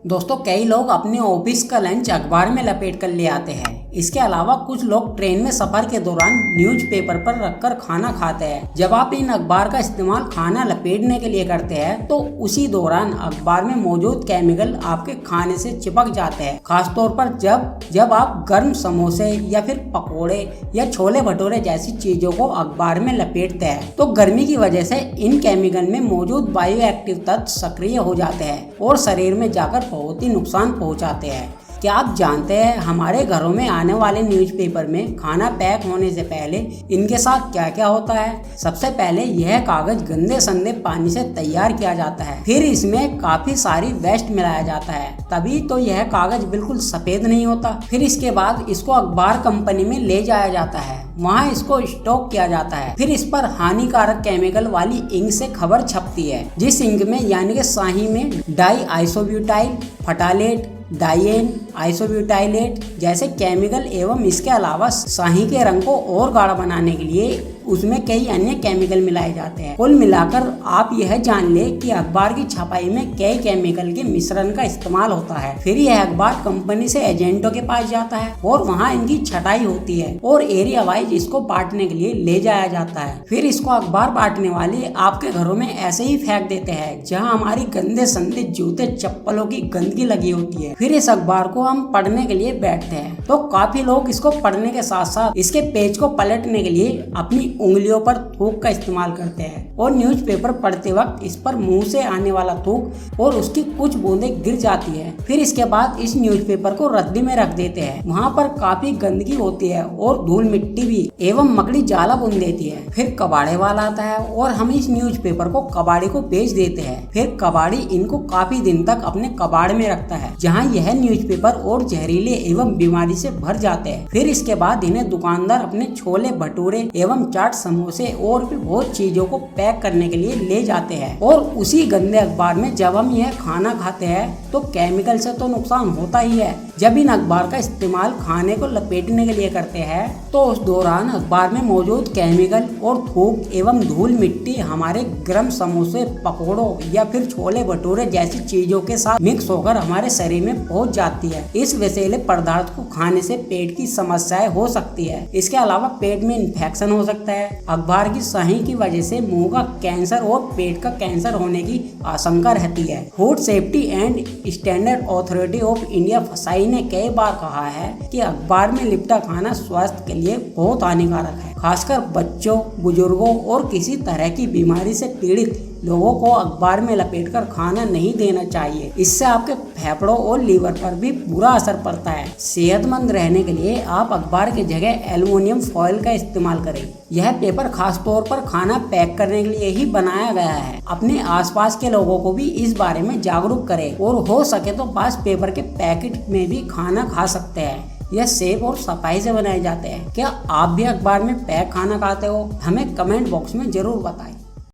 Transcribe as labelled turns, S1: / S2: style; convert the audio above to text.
S1: दोस्तों कई लोग अपने ऑफिस का लंच अखबार में लपेट कर ले आते हैं। इसके अलावा कुछ लोग ट्रेन में सफर के दौरान न्यूज़पेपर पर रखकर खाना खाते हैं। जब आप इन अखबार का इस्तेमाल खाना लपेटने के लिए करते हैं तो उसी दौरान अखबार में मौजूद केमिकल आपके खाने से चिपक जाते हैं। खासतौर पर जब आप गर्म समोसे या फिर पकोड़े या छोले भटूरे जैसी चीजों को अखबार में लपेटते हैं तो गर्मी की वजह से इन केमिकल में मौजूद बायो एक्टिव तत्व सक्रिय हो जाते हैं और शरीर में जाकर बहुत ही नुकसान पहुंचाते हैं। क्या आप जानते हैं हमारे घरों में आने वाले न्यूज़पेपर में खाना पैक होने से पहले इनके साथ क्या क्या होता है? सबसे पहले यह कागज गंदे संदे पानी से तैयार किया जाता है, फिर इसमें काफी सारी वेस्ट मिलाया जाता है, तभी तो यह कागज बिल्कुल सफेद नहीं होता। फिर इसके बाद इसको अखबार कंपनी में ले जाया जाता है, वहाँ इसको स्टॉक किया जाता है। फिर इस पर हानिकारक केमिकल वाली इंक से खबर छपती है, जिस इंक में यानी कि स्याही में डाई आइसोब्यूटाइल, फटालेट, डाइएन आइसोब्यूटाइलेट जैसे केमिकल एवं इसके अलावा स्याही के रंग को और गाढ़ा बनाने के लिए उसमें कई अन्य केमिकल मिलाए जाते हैं। कुल मिलाकर आप यह जान ले कि अखबार की छपाई में कई केमिकल के मिश्रण का इस्तेमाल होता है। फिर यह अखबार कंपनी से एजेंटों के पास जाता है और वहां इनकी छटाई होती है और एरिया वाइज इसको बांटने के लिए ले जाया जाता है। फिर इसको अखबार बांटने वाले आपके घरों में ऐसे ही फेंक देते हैं जहाँ हमारी गंदे संदे जूते चप्पलों की गंदगी लगी होती है। फिर इस अखबार को हम पढ़ने के लिए बैठते हैं तो काफी लोग इसको पढ़ने के साथ साथ इसके पेज को पलटने के लिए अपनी उंगलियों पर थूक का इस्तेमाल करते हैं और न्यूज़पेपर पढ़ते वक्त इस पर मुंह से आने वाला थूक और उसकी कुछ बूंदें गिर जाती है। फिर इसके बाद इस न्यूज़पेपर को रद्दी में रख देते हैं, वहाँ पर काफी गंदगी होती है और धूल मिट्टी भी एवं मकड़ी जाला बुन देती है। फिर कबाड़े वाला आता है और हम इस न्यूज़पेपर को कबाड़ी को बेच देते हैं। फिर कबाड़ी इनको काफी दिन तक अपने कबाड़ में रखता है, जहाँ यह न्यूज़पेपर और जहरीले एवं बीमारी से भर जाते हैं। फिर इसके बाद इन्हें दुकानदार अपने छोले भटूरे एवं चाट समोसे और भी बहुत चीजों को पैक करने के लिए ले जाते हैं और उसी गंदे अखबार में जब हम यह खाना खाते हैं तो केमिकल से तो नुकसान होता ही है। जब इन अखबार का इस्तेमाल खाने को लपेटने के लिए करते हैं तो उस दौरान अखबार में मौजूद केमिकल और थूक एवं धूल मिट्टी हमारे गर्म समोसे पकौड़ों या फिर छोले भटूरे जैसी चीजों के साथ मिक्स होकर हमारे शरीर में पहुंच जाती है। इस विषैले पदार्थ को खाने से पेट की समस्याएं हो सकती है। इसके अलावा पेट में इन्फेक्शन हो सकता है। अखबार की स्याही की वजह से मुंह का कैंसर और पेट का कैंसर होने की आशंका रहती है। Food safety and standard authority of India फसाई ने कई बार कहा है कि अखबार में लिपटा खाना स्वास्थ्य के लिए बहुत हानिकारक है। खासकर बच्चों, बुजुर्गों और किसी तरह की बीमारी से पीड़ित लोगों को अखबार में लपेटकर खाना नहीं देना चाहिए। इससे आपके फेफड़ों और लीवर पर भी बुरा असर पड़ता है। सेहतमंद रहने के लिए आप अखबार की जगह एल्युमिनियम फॉइल का इस्तेमाल करें। यह पेपर खास तौर पर खाना पैक करने के लिए ही बनाया गया है। अपने आसपास के लोगों को भी इस बारे में जागरूक करें और हो सके तो बास पेपर के पैकेट में भी खाना खा सकते हैं। यह सेफ और सफाई से बनाए जाते हैं। क्या आप भी अखबार में पैक खाना खाते हो? हमें कमेंट बॉक्स में जरूर बताएं।